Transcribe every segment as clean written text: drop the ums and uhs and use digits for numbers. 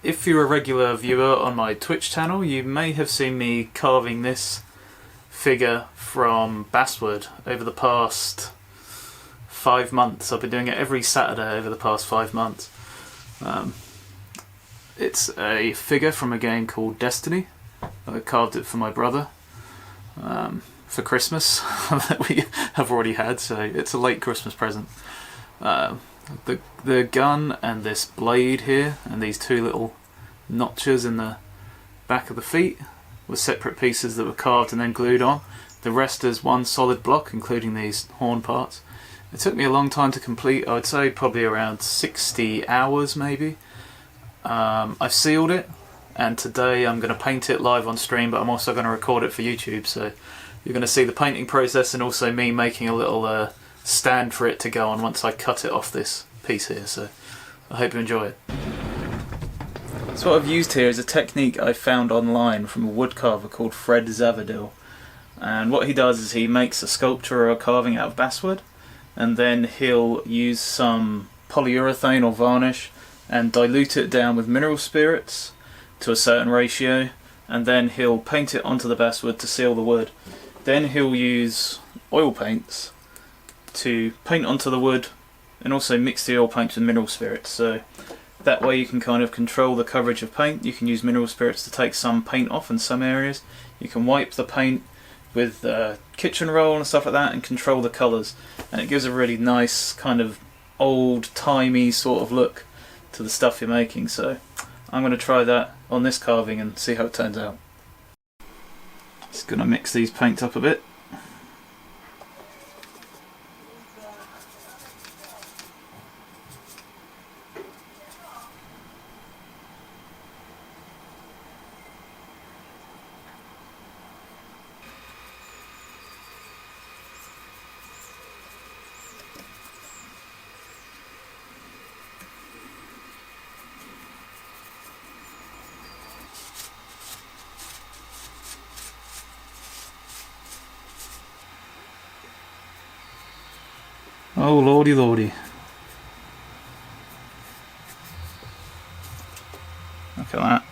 If you're a regular viewer on my Twitch channel, you may have seen me carving this figure from basswood over the past 5 months. I've been doing it every Saturday over the past 5 months. It's a figure from a game called Destiny. I carved it for my brother for Christmas that we have already had, so it's a late Christmas present. The gun and this blade here and these two little notches in the back of the feet were separate pieces that were carved and then glued on. The rest is one solid block, including these horn parts. It took me a long time to complete. I would say probably around 60 hours maybe. I've sealed it, and today I'm going to paint it live on stream, but I'm also going to record it for YouTube, so you're going to see the painting process and also me making a little stand for it to go on once I cut it off this piece here, so I hope you enjoy it. So what I've used here is a technique I found online from a wood carver called Fred Zavadil, and what he does is he makes a sculpture or a carving out of basswood, and then he'll use some polyurethane or varnish and dilute it down with mineral spirits to a certain ratio, and then he'll paint it onto the basswood to seal the wood. Then he'll use oil paints to paint onto the wood and also mix the oil paints with mineral spirits, so that way you can kind of control the coverage of paint. You can use mineral spirits to take some paint off in some areas. You can wipe the paint with kitchen roll and stuff like that and control the colours, and it gives a really nice kind of old-timey sort of look to the stuff you're making. So I'm going to try that on this carving and see how it turns out. Just going to mix these paints up a bit. Oh lordy lordy. Look at that.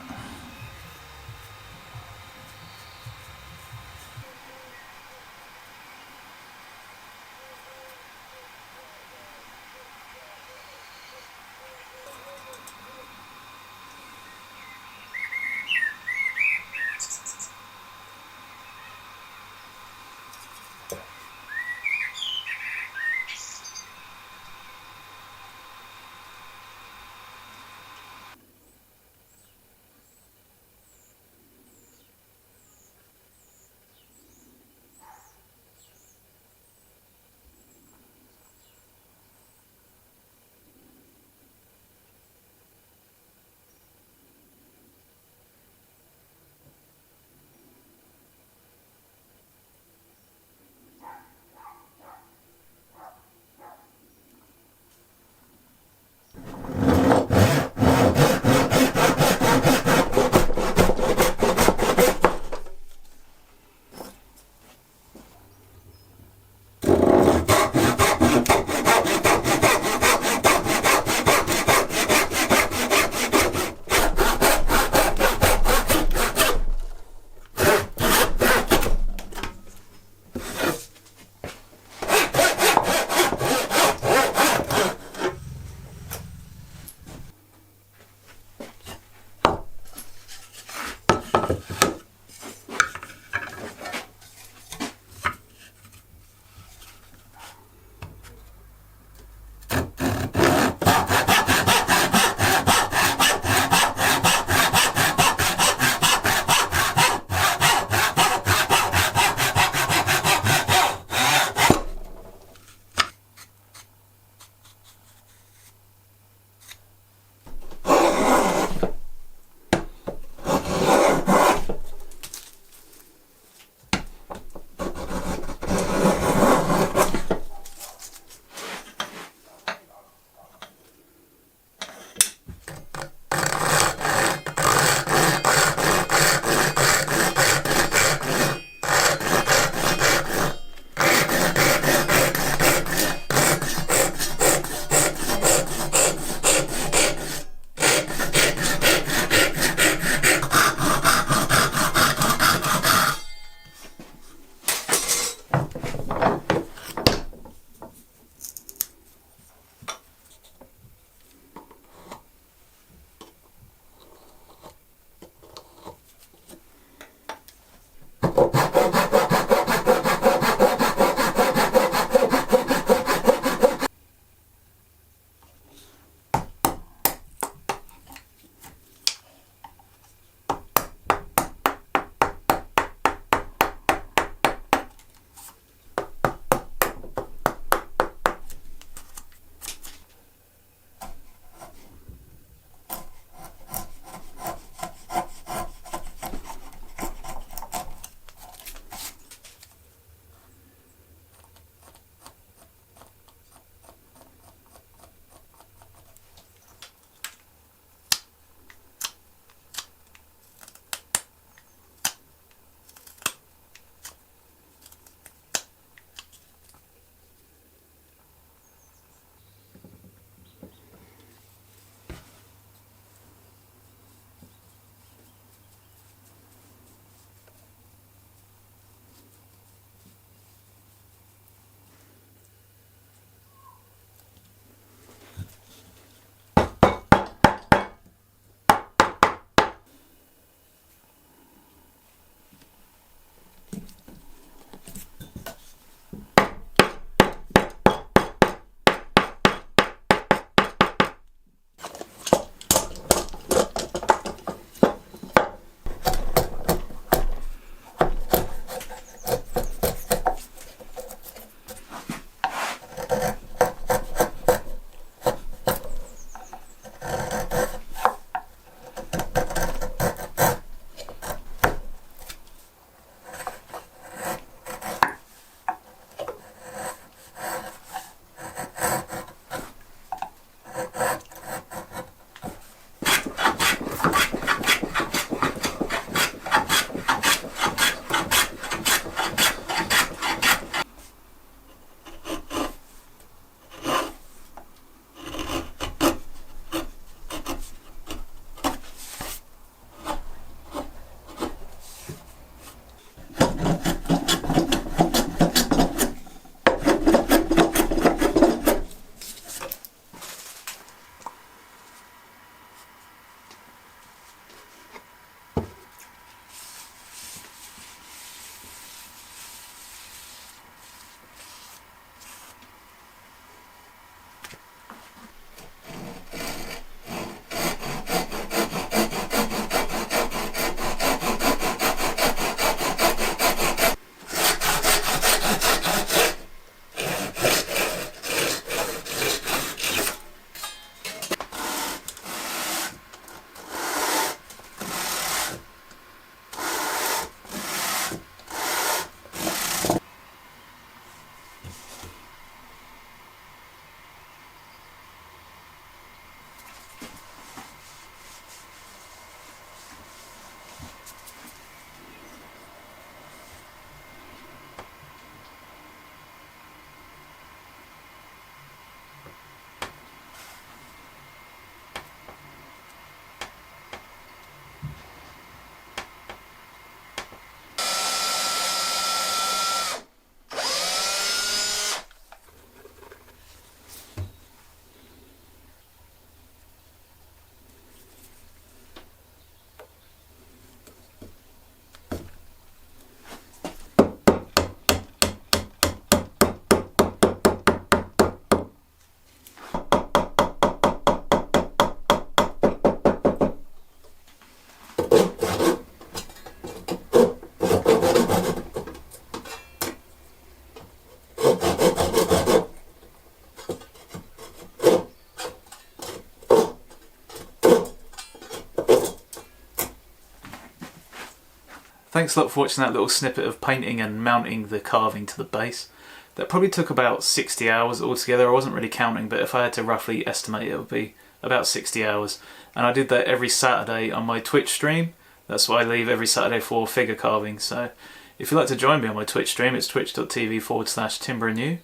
Thanks a lot for watching that little snippet of painting and mounting the carving to the base. That probably took about 60 hours altogether. I wasn't really counting, but if I had to roughly estimate, it would be about 60 hours. And I did that every Saturday on my Twitch stream. That's what I leave every Saturday for figure carving. So if you'd like to join me on my Twitch stream, it's twitch.tv/timberandew.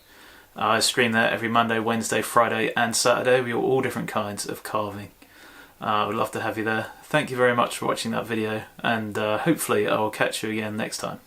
I stream there every Monday, Wednesday, Friday and Saturday with all different kinds of carving. I would love to have you there. Thank you very much for watching that video, and hopefully I will catch you again next time.